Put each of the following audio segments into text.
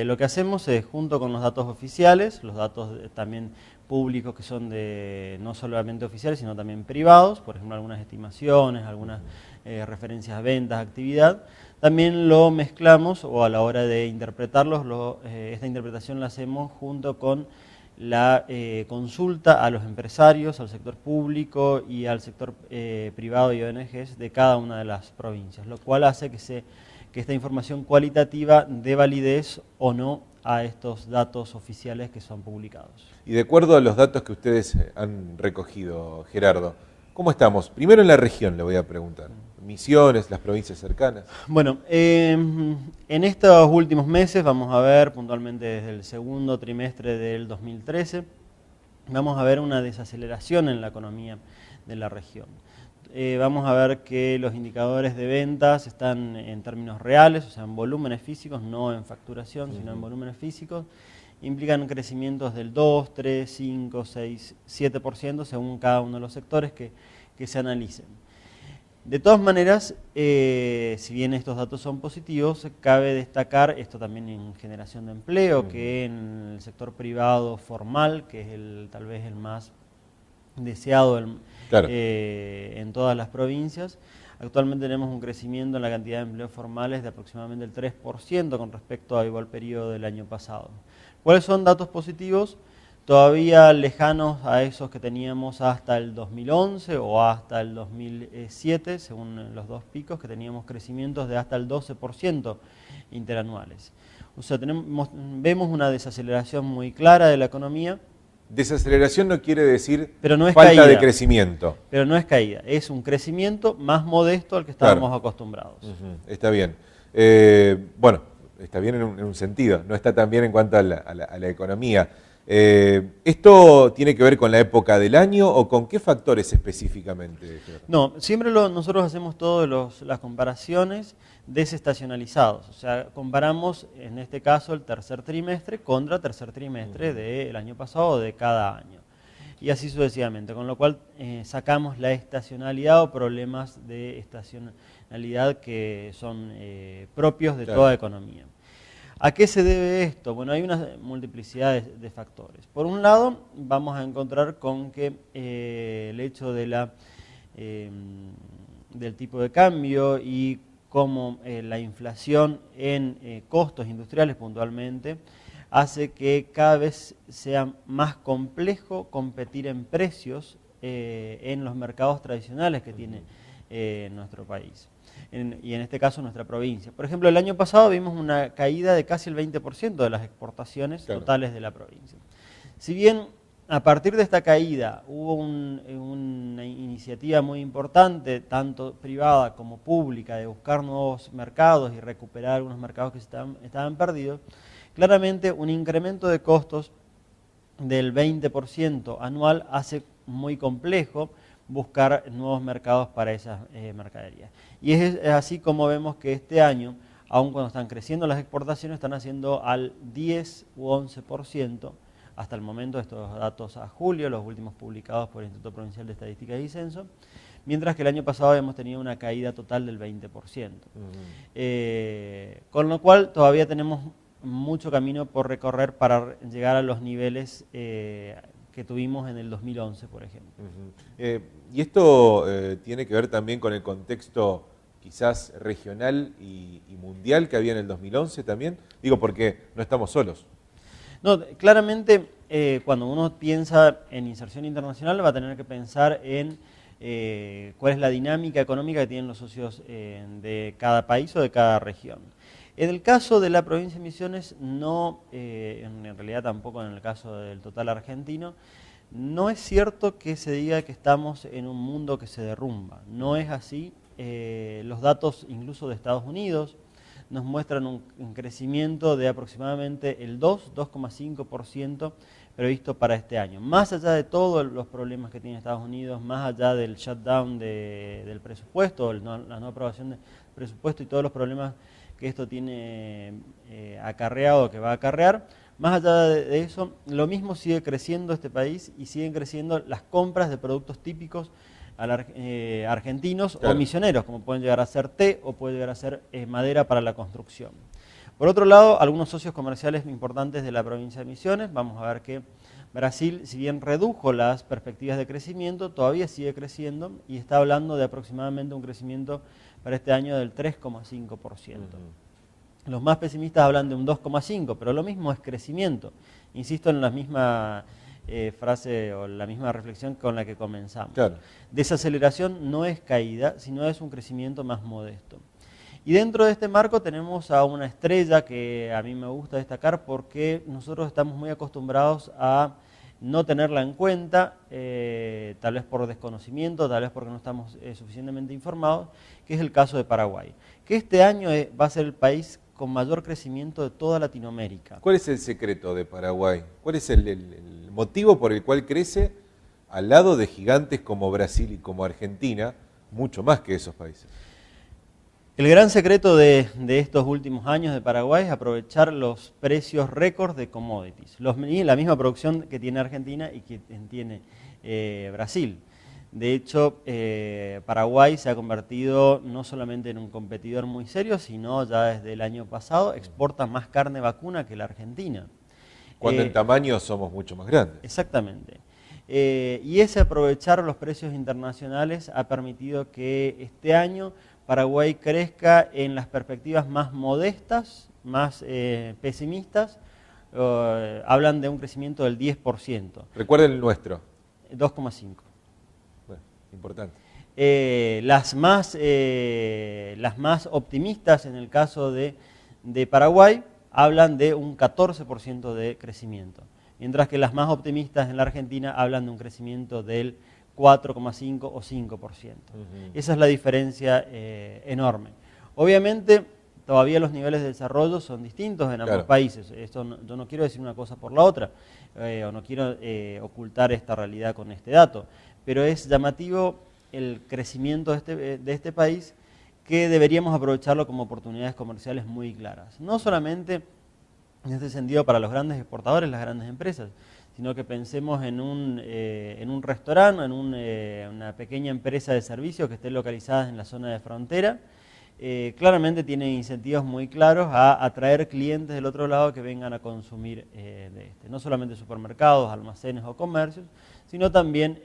Lo que hacemos es, junto con los datos oficiales, los datos también públicos que son no solamente oficiales, sino también privados, por ejemplo, algunas estimaciones, algunas referencias a ventas, actividad, también lo mezclamos o a la hora de interpretarlos, esta interpretación la hacemos junto con la consulta a los empresarios, al sector público y al sector privado y ONGs de cada una de las provincias, lo cual hace que esta información cualitativa dé validez o no a estos datos oficiales que son publicados. Y de acuerdo a los datos que ustedes han recogido, Gerardo, ¿cómo estamos? Primero en la región le voy a preguntar. Misiones, las provincias cercanas. Bueno, en estos últimos meses, vamos a ver puntualmente desde el segundo trimestre del 2013, vamos a ver una desaceleración en la economía de la región. Vamos a ver que los indicadores de ventas están en términos reales, o sea, en volúmenes físicos, no en facturación, sino en volúmenes físicos. Implican crecimientos del 2, 3, 5, 6, 7% según cada uno de los sectores que se analicen. De todas maneras, si bien estos datos son positivos, cabe destacar esto también en generación de empleo, que en el sector privado formal, que es tal vez el más deseado claro, en todas las provincias. Actualmente tenemos un crecimiento en la cantidad de empleos formales de aproximadamente el 3% con respecto a igual periodo del año pasado. ¿Cuáles son datos positivos? Todavía lejanos a esos que teníamos hasta el 2011 o hasta el 2007, según los dos picos, que teníamos crecimientos de hasta el 12% interanuales. O sea, vemos una desaceleración muy clara de la economía. Desaceleración no quiere decir falta caída, de crecimiento. Pero no es caída, es un crecimiento más modesto al que estábamos acostumbrados. Está bien. Bueno, está bien en un sentido, no está tan bien en cuanto a la economía. ¿Esto tiene que ver con la época del año o con qué factores específicamente? No, siempre nosotros hacemos todas las comparaciones desestacionalizados, o sea, comparamos en este caso el tercer trimestre contra tercer trimestre del año pasado o de cada año, y así sucesivamente, con lo cual sacamos la estacionalidad o problemas de estacionalidad que son propios de toda economía. ¿A qué se debe esto? Bueno, hay una multiplicidad de factores. Por un lado, vamos a encontrar con que el hecho de del tipo de cambio y cómo la inflación en costos industriales puntualmente hace que cada vez sea más complejo competir en precios en los mercados tradicionales que tiene nuestro país. Y en este caso nuestra provincia. Por ejemplo, el año pasado vimos una caída de casi el 20% de las exportaciones totales de la provincia. Si bien a partir de esta caída hubo una iniciativa muy importante, tanto privada como pública, de buscar nuevos mercados y recuperar algunos mercados que estaban perdidos, claramente un incremento de costos del 20% anual hace muy complejo buscar nuevos mercados para esas mercaderías. Y es así como vemos que este año, aun cuando están creciendo las exportaciones, están haciendo al 10 u 11% hasta el momento, estos datos a julio, los últimos publicados por el Instituto Provincial de Estadística y Censo, mientras que el año pasado hemos tenido una caída total del 20%. Con lo cual todavía tenemos mucho camino por recorrer para llegar a los niveles que tuvimos en el 2011, por ejemplo. Y esto tiene que ver también con el contexto quizás regional y mundial que había en el 2011 también. Digo, porque no estamos solos. No, claramente cuando uno piensa en inserción internacional va a tener que pensar en cuál es la dinámica económica que tienen los socios de cada país o de cada región. En el caso de la provincia de Misiones, no, en realidad tampoco en el caso del total argentino, no es cierto que se diga que estamos en un mundo que se derrumba. No es así. Los datos incluso de Estados Unidos nos muestran un crecimiento de aproximadamente el 2,5% previsto para este año. Más allá de todos los problemas que tiene Estados Unidos, más allá del shutdown del presupuesto, la no aprobación del presupuesto y todos los problemas que esto tiene acarreado, que va a acarrear, más allá de eso, lo mismo sigue creciendo este país y siguen creciendo las compras de productos típicos argentinos o misioneros, como pueden llegar a ser té o puede llegar a ser madera para la construcción. Por otro lado, algunos socios comerciales importantes de la provincia de Misiones, vamos a ver que Brasil, si bien redujo las perspectivas de crecimiento, todavía sigue creciendo y está hablando de aproximadamente un crecimiento para este año del 3,5%. Los más pesimistas hablan de un 2,5%, pero lo mismo es crecimiento. Insisto en la misma frase o la misma reflexión con la que comenzamos. Claro. Desaceleración no es caída, sino es un crecimiento más modesto. Y dentro de este marco tenemos a una estrella que a mí me gusta destacar porque nosotros estamos muy acostumbrados a no tenerla en cuenta, tal vez por desconocimiento, tal vez porque no estamos suficientemente informados, que es el caso de Paraguay, que este año va a ser el país con mayor crecimiento de toda Latinoamérica. ¿Cuál es el secreto de Paraguay? ¿Cuál es el motivo por el cual crece al lado de gigantes como Brasil y como Argentina, mucho más que esos países? El gran secreto de estos últimos años de Paraguay es aprovechar los precios récords de commodities, la misma producción que tiene Argentina y que tiene Brasil. De hecho, Paraguay se ha convertido no solamente en un competidor muy serio, sino ya desde el año pasado exporta más carne vacuna que la Argentina. Cuando en tamaño somos mucho más grandes. Exactamente. Y ese aprovechar los precios internacionales ha permitido que este año Paraguay crezca en las perspectivas más modestas, más pesimistas, hablan de un crecimiento del 10%. Recuerden el nuestro. 2,5%. Bueno, importante. Las más optimistas en el caso de Paraguay hablan de un 14% de crecimiento, mientras que las más optimistas en la Argentina hablan de un crecimiento del 4,5 o 5%. Esa es la diferencia enorme. Obviamente, todavía los niveles de desarrollo son distintos en ambos países. Yo no quiero decir una cosa por la otra, o no quiero ocultar esta realidad con este dato, pero es llamativo el crecimiento de este país, que deberíamos aprovecharlo como oportunidades comerciales muy claras. No solamente en este sentido para los grandes exportadores, las grandes empresas, sino que pensemos en un restaurante, en una pequeña empresa de servicios que esté localizada en la zona de frontera. Claramente tiene incentivos muy claros a atraer clientes del otro lado que vengan a consumir no solamente supermercados, almacenes o comercios, sino también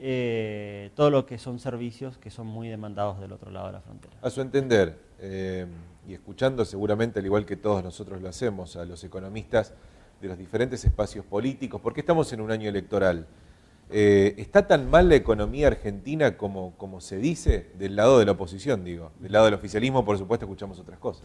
todo lo que son servicios que son muy demandados del otro lado de la frontera. A su entender, y escuchando seguramente al igual que todos nosotros lo hacemos, a los economistas de los diferentes espacios políticos, porque estamos en un año electoral, ¿está tan mal la economía argentina como se dice del lado de la oposición, digo? Del lado del oficialismo, por supuesto, escuchamos otras cosas.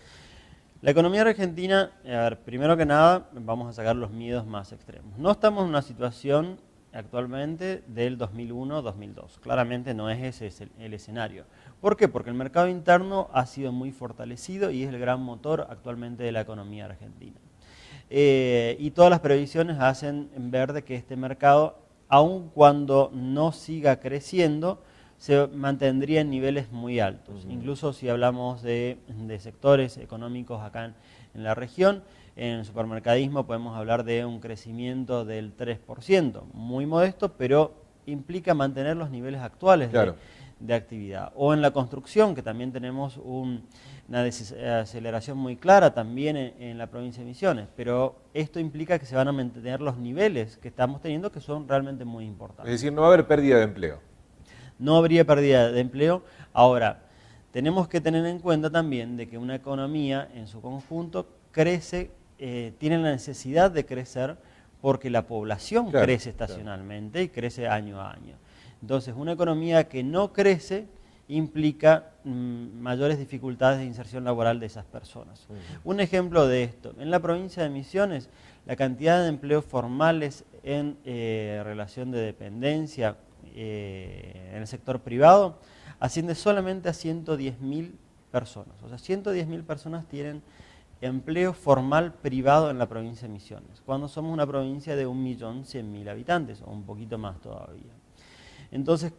La economía argentina, a ver, primero que nada, vamos a sacar los miedos más extremos. No estamos en una situación actualmente del 2001-2002. Claramente no es ese el escenario. ¿Por qué? Porque el mercado interno ha sido muy fortalecido y es el gran motor actualmente de la economía argentina. Y todas las previsiones hacen ver de que este mercado, aun cuando no siga creciendo, se mantendría en niveles muy altos. Incluso si hablamos de sectores económicos acá en la región, en el supermercadismo podemos hablar de un crecimiento del 3%, muy modesto, pero implica mantener los niveles actuales de actividad. O en la construcción, que también tenemos una desaceleración muy clara también en la provincia de Misiones, pero esto implica que se van a mantener los niveles que estamos teniendo, que son realmente muy importantes. Es decir, no va a haber pérdida de empleo. No habría pérdida de empleo. Ahora, tenemos que tener en cuenta también de que una economía en su conjunto crece, tiene la necesidad de crecer porque la población crece estacionalmente y crece año a año. Entonces, una economía que no crece implica mayores dificultades de inserción laboral de esas personas. Un ejemplo de esto, en la provincia de Misiones, la cantidad de empleos formales en relación de dependencia en el sector privado asciende solamente a 110.000 personas. O sea, 110.000 personas tienen empleo formal privado en la provincia de Misiones, cuando somos una provincia de 1.100.000 habitantes, o un poquito más todavía. Entonces,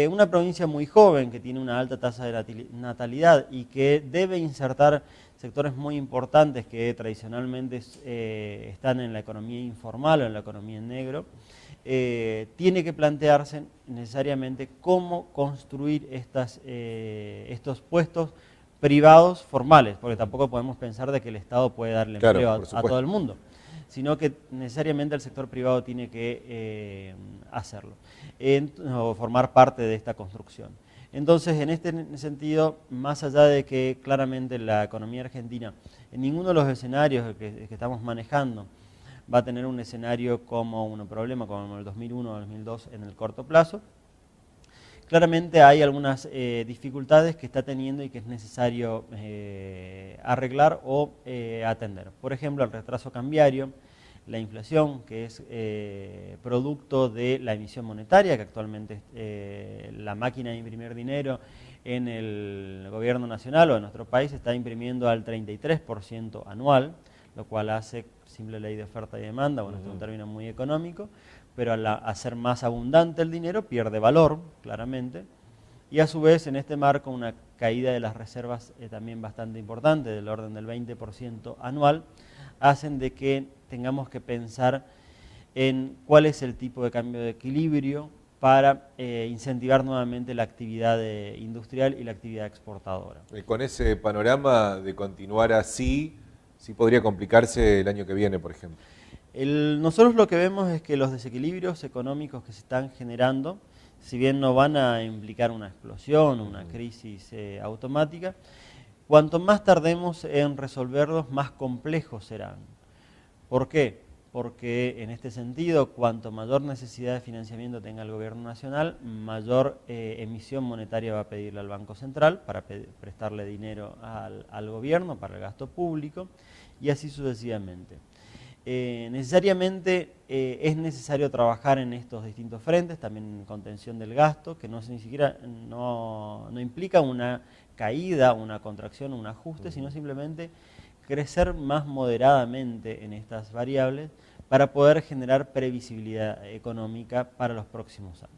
una provincia muy joven, que tiene una alta tasa de natalidad y que debe insertar sectores muy importantes que tradicionalmente están en la economía informal o en la economía en negro, tiene que plantearse necesariamente cómo construir estos puestos privados formales, porque tampoco podemos pensar de que el Estado puede darle Claro, empleo por a supuesto. todo el mundo, sino que necesariamente el sector privado tiene que hacerlo, o formar parte de esta construcción. Entonces, en este sentido, más allá de que claramente la economía argentina, en ninguno de los escenarios que estamos manejando, va a tener un escenario como un problema como el 2001 o el 2002 en el corto plazo, claramente hay algunas dificultades que está teniendo y que es necesario arreglar o atender. Por ejemplo, el retraso cambiario, la inflación, que es producto de la emisión monetaria, que actualmente la máquina de imprimir dinero en el gobierno nacional o en nuestro país está imprimiendo al 33% anual, lo cual hace simple ley de oferta y demanda, bueno, esto es un término muy económico, pero al hacer más abundante el dinero pierde valor, claramente, y a su vez en este marco una caída de las reservas también bastante importante, del orden del 20% anual, hacen de que tengamos que pensar en cuál es el tipo de cambio de equilibrio para incentivar nuevamente la actividad industrial y la actividad exportadora. Con ese panorama de continuar así, sí podría complicarse el año que viene, por ejemplo. Nosotros lo que vemos es que los desequilibrios económicos que se están generando, si bien no van a implicar una explosión, una crisis automática, cuanto más tardemos en resolverlos, más complejos serán. ¿Por qué? Porque en este sentido, cuanto mayor necesidad de financiamiento tenga el gobierno nacional, mayor emisión monetaria va a pedirle al Banco Central para prestarle dinero al gobierno, para el gasto público, y así sucesivamente. Necesariamente es necesario trabajar en estos distintos frentes, también en contención del gasto, que no implica una caída, una contracción, un ajuste, sino simplemente crecer más moderadamente en estas variables para poder generar previsibilidad económica para los próximos años.